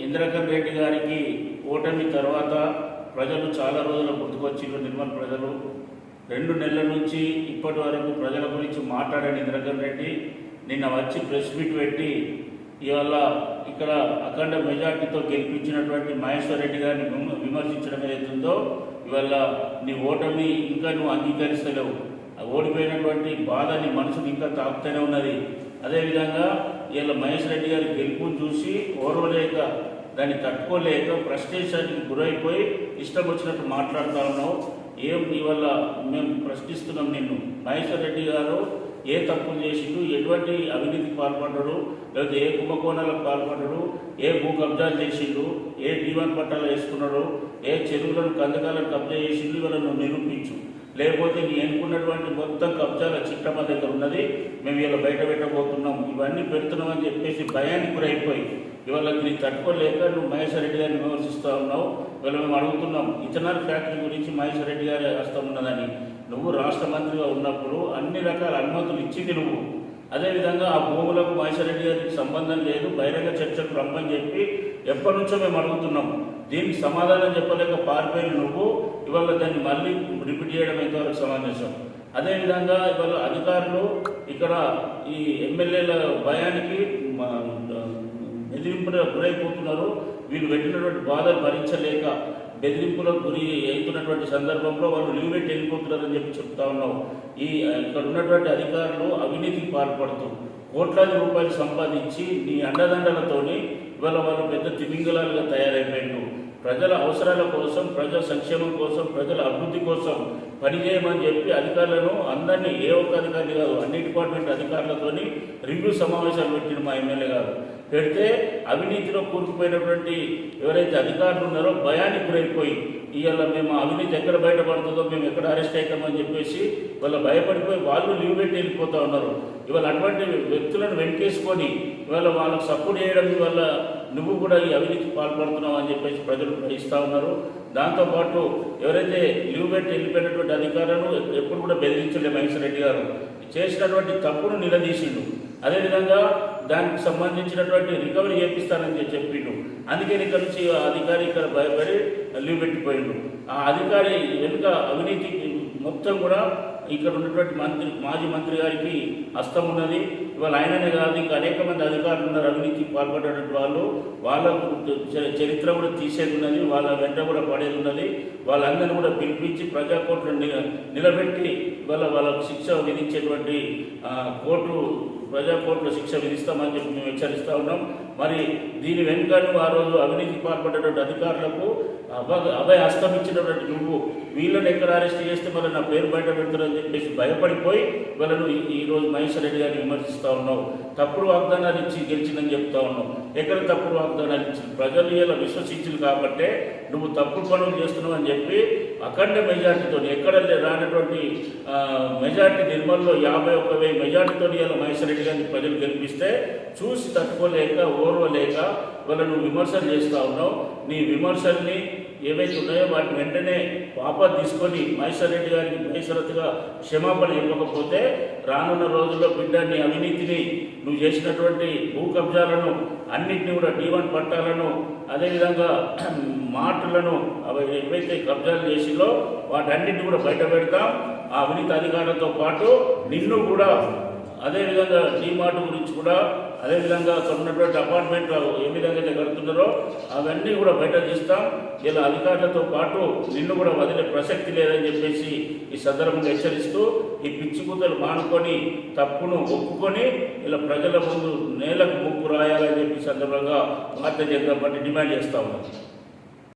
ఇంద్రకరణ్ రెడ్డి గారికి ఓటమి తర్వాత ప్రజలు చాలా రోజుల గుర్తుకొచ్చిండ్రు. నిర్మల్ ప్రజలు 2 నెలల నుంచి ఇప్పటి వరకు ప్రజల గురించి మాట్లాడాడు ఇంద్రకరణ్ రెడ్డి. నిన్న వచ్చి ప్రెస్ మీట్ పెట్టి ఇవాళ ఇక్కడ అఖండ మెజార్టీతో గెలిపించినటువంటి మహేశ్వర్ రెడ్డి గారిని విమర్శించడం ఏదైతుందో ఇవాళ నీ ఓటమి ఇంకా నువ్వు అంగీకరిస్తలేవు. ఓడిపోయినటువంటి బాధ నీ మనసుకు ఇంకా తాకుతూనే ఉన్నది. అదేవిధంగా ఇలా మహేష్ రెడ్డి గారి గెలుపుని చూసి ఓర్వలేక దాన్ని తట్టుకోలేక ఫ్రస్ట్రేషన్కి గురైపోయి ఇష్టం వచ్చినట్టు మాట్లాడుతూ ఉన్నావు. ఏం ఇవాళ మేము ప్రశ్నిస్తున్నాం నిన్ను. మహేశ్వర్ రెడ్డి గారు ఏ తప్పులు చేసిండు, ఎటువంటి అవినీతికి పాల్పడ్డాడు, లేకపోతే ఏ కుంభకోణాలకు పాల్పడ్డాడు, ఏ భూ కబ్జాలు చేసిండు, ఏ D1 పట్టాలు వేసుకున్నాడు, ఏ చెరువులను కందకాలను కబ్జా చేసిండు, ఇవాళ నువ్వు నిరూపించు. లేకపోతే నీ ఎన్నుకున్నటువంటి మొత్తం కబ్జాల చిట్ట మా దగ్గర ఉన్నది, మేము ఇలా బయట పెట్టబోతున్నాం, ఇవన్నీ పెడుతున్నామని చెప్పేసి భయానికి గురైపోయి ఇవాళ నీ తట్టుకోలేక నువ్వు మహేశ్వర్ రెడ్డి గారిని విమర్శిస్తూ ఉన్నావు. ఇవాళ మేము అడుగుతున్నాం, ఇథనాల్ ఫ్యాక్టరీ గురించి మహేశ్వర్ రెడ్డి గారి హస్తం ఉన్నదని. నువ్వు రాష్ట్ర మంత్రిగా ఉన్నప్పుడు అన్ని రకాల అనుమతులు ఇచ్చింది నువ్వు. అదేవిధంగా ఆ భూములకు మహేశ్వర్ రెడ్డి గారికి సంబంధం లేదు, బహిరంగ చర్చకు రమ్మని చెప్పి ఎప్పటి నుంచో మేము అడుగుతున్నాం. దీనికి సమాధానం చెప్పలేక పారిపోయిన నువ్వు ఇవాళ దాన్ని మళ్ళీ రిపీట్ చేయడం ఎంతవరకు సమంజసం? అదేవిధంగా ఇవాళ అధికారులు ఇక్కడ ఈ ఎమ్మెల్యేల భయానికి బెదిరింపులకు గురైపోతున్నారు. వీళ్ళు పెట్టినటువంటి బాధలు భరించలేక బెదిరింపులకు గురి అవుతున్నటువంటి సందర్భంలో వాళ్ళు లీవ్ పెట్టి వెళ్ళిపోతున్నారని చెప్పి చెప్తా ఉన్నావు. ఇక్కడ ఉన్నటువంటి అధికారులు అవినీతికి పాల్పడుతూ కోట్లాది రూపాయలు సంపాదించి నీ అండదండలతోని ఇవాళ వాళ్ళు పెద్ద తిమింగలాలుగా తయారైపోయిండు. ప్రజల అవసరాల కోసం, ప్రజల సంక్షేమం కోసం, ప్రజల అభివృద్ధి కోసం పనిచేయమని చెప్పి అధికారులను అందరినీ, ఏ ఒక్క అధికారి కాదు అన్ని డిపార్ట్మెంట్ అధికారులతోని రివ్యూ సమావేశాలు పెట్టిన మా ఎమ్మెల్యే గారు పెడితే అవినీతిలో కూరుకుపోయినటువంటి ఎవరైతే అధికారులు ఉన్నారో భయానికి గురైపోయి ఇవాళ మేము అవినీతి ఎక్కడ బయటపడుతుందో, మేము ఎక్కడ అరెస్ట్ అవుతామని చెప్పేసి వాళ్ళ భయపడిపోయి వాళ్ళు లీవ్ పెట్టి వెళ్ళిపోతూ ఉన్నారు. ఇవాళ అటువంటి వ్యక్తులను వెంకేసుకొని ఇవాళ వాళ్ళకు సపోర్ట్ చేయడం వల్ల నువ్వు కూడా ఈ అవినీతికి పాల్పడుతున్నావు అని చెప్పేసి ప్రజలు గ్రహిస్తూ ఉన్నారు. దాంతోపాటు ఎవరైతే లీవ్ పెట్టి వెళ్ళిపోయినటువంటి అధికారులను ఎప్పుడు కూడా బెదిరించలే మహేశ్వర్ రెడ్డి గారు. చేసినటువంటి తప్పును నిలదీసిండు. అదేవిధంగా దానికి సంబంధించినటువంటి రికవరీ చేపిస్తానని చెప్పిండు. అందుకే ఇక్కడ నుంచి ఆ అధికారి ఇక్కడ భయపడి లీవ్ పెట్టిపోయిండు. ఆ అధికారి వెనుక అవినీతి మొత్తం కూడా ఇక్కడ ఉన్నటువంటి మాజీ మంత్రి గారికి హస్తం ఉన్నది. ఇవాళ ఆయననే కాదు, ఇంకా అనేక మంది అధికారులు ఉన్నారు అవినీతికి పాల్పడేటువంటి వాళ్ళు. వాళ్ళ చరిత్ర కూడా తీసేది ఉన్నది, వాళ్ళ వెంట కూడా పడేది ఉన్నది. వాళ్ళందరినీ కూడా పిలిపించి ప్రజాకోర్టును నిలబెట్టి వాళ్ళకు శిక్ష విధించేటువంటి ప్రజాకోర్టులో శిక్ష విధిస్తామని చెప్పి మేము హెచ్చరిస్తూ ఉన్నాం. మరి దీని వెనుకను ఆ రోజు అవినీతికి పాల్పడేటువంటి అధికారులకు అభయ హస్తం ఇచ్చినటువంటి నువ్వు వీళ్ళని ఎక్కడ అరెస్ట్ చేస్తే మళ్ళీ నా పేరు బయట పెడతారని చెప్పేసి భయపడిపోయి వాళ్ళను ఈరోజు మహేశ్వర్ రెడ్డి గారిని విమర్శిస్తూ ఉన్నావు. తప్పుడు వాగ్దానాలు ఇచ్చి గెలిచిందని చెప్తా ఉన్నావు. ఎక్కడ తప్పుడు వాగ్దానాలు ఇచ్చి ప్రజలు ఇలా విశ్వసించింది కాబట్టే నువ్వు తప్పుడు పనులు చేస్తున్నావు అని చెప్పి అఖండ మెజార్టీతో ఎక్కడ రానటువంటి మెజార్టీ నిర్మల్లో 51,000 మెజార్టీతో ఇలా మహేశ్వర్ రెడ్డి గారిని ప్రజలు గెలిపిస్తే చూసి తట్టుకోలేక ఓర్వలేక వాళ్ళను విమర్శలు చేస్తూ ఉన్నావు. నీ విమర్శల్ని ఏవైతే ఉన్నాయో వాటిని వెంటనే వాపసు తీసుకొని మహేశ్వర్ రెడ్డి గారికి బేషరతుగా క్షమాపణ ఇవ్వకపోతే రానున్న రోజుల్లో బిడ్డని అవినీతిని నువ్వు చేసినటువంటి భూ కబ్జాలను అన్నింటినీ కూడా D1 పట్టాలను అదేవిధంగా మాటలను అవి ఏవైతే కబ్జాలు చేసిందో వాటన్నింటినీ కూడా బయట పెడతాం. ఆ అవినీతి అధికారులతో పాటు నిన్ను కూడా అదేవిధంగా D-Mart గురించి కూడా అదేవిధంగా అక్కడ ఉన్నటువంటి అపార్ట్మెంట్లు ఏ విధంగా అయితే కడుతున్నారో అవన్నీ కూడా బయట తీస్తాం. ఇలా అధికారులతో పాటు నిన్ను కూడా వదిలే ప్రసక్తి లేదని చెప్పేసి ఈ సందర్భంగా హెచ్చరిస్తూ ఈ పిచ్చి కూతలు మానుకొని తప్పును ఒప్పుకొని ఇలా ప్రజల ముందు నేలకు ముగ్గు రాయాలని చెప్పి సందర్భంగా భారతీయ జనతా పార్టీ డిమాండ్ చేస్తూ ఉన్నారు.